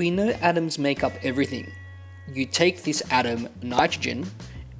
We know atoms make up everything. You take this atom, nitrogen,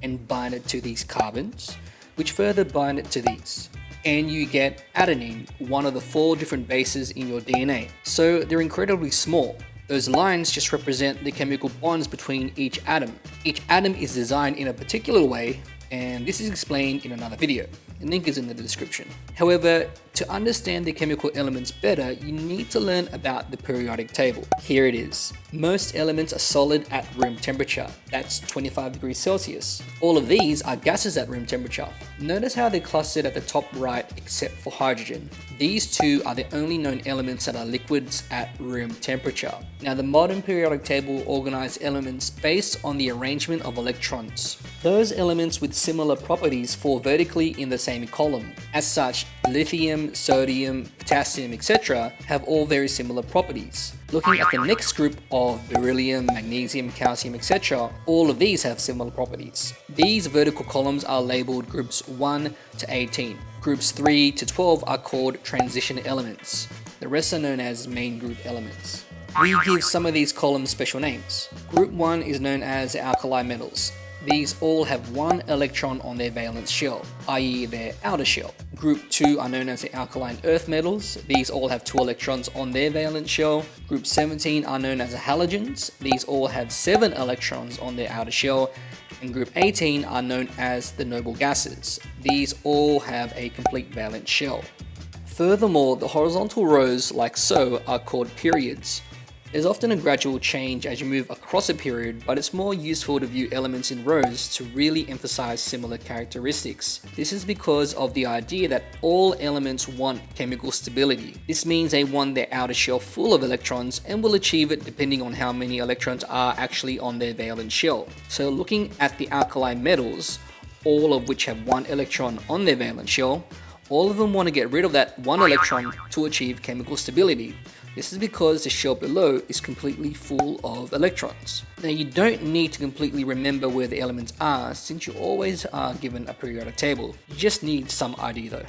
and bind it to these carbons, which further bind it to these. And you get adenine, one of the 4 different bases in your DNA. So they're incredibly small. Those lines just represent the chemical bonds between each atom. Each atom is designed in a particular way, and this is explained in another video. The link is in the description. However, to understand the chemical elements better, you need to learn about the periodic table. Here it is. Most elements are solid at room temperature. That's 25 degrees Celsius. All of these are gases at room temperature. Notice how they're clustered at the top right except for hydrogen. These two are the only known elements that are liquids at room temperature. Now, the modern periodic table organizes elements based on the arrangement of electrons. Those elements with similar properties fall vertically in the same column. As such, lithium, sodium, potassium, etc. have all very similar properties. Looking at the next group of beryllium, magnesium, calcium, etc., all of these have similar properties. These vertical columns are labeled groups 1 to 18. Groups 3 to 12 are called transition elements. The rest are known as main group elements. We give some of these columns special names. Group 1 is known as alkali metals. These all have 1 electron on their valence shell, i.e. their outer shell. Group 2 are known as the alkaline earth metals. These all have 2 electrons on their valence shell. Group 17 are known as the halogens. These all have 7 electrons on their outer shell. And group 18 are known as the noble gases. These all have a complete valence shell. Furthermore, the horizontal rows, like so, are called periods. There's often a gradual change as you move across a period, but it's more useful to view elements in rows to really emphasize similar characteristics. This is because of the idea that all elements want chemical stability. This means they want their outer shell full of electrons and will achieve it depending on how many electrons are actually on their valence shell. So looking at the alkali metals, all of which have 1 electron on their valence shell, all of them want to get rid of that 1 electron to achieve chemical stability. This is because the shell below is completely full of electrons. Now, you don't need to completely remember where the elements are since you always are given a periodic table. You just need some idea though.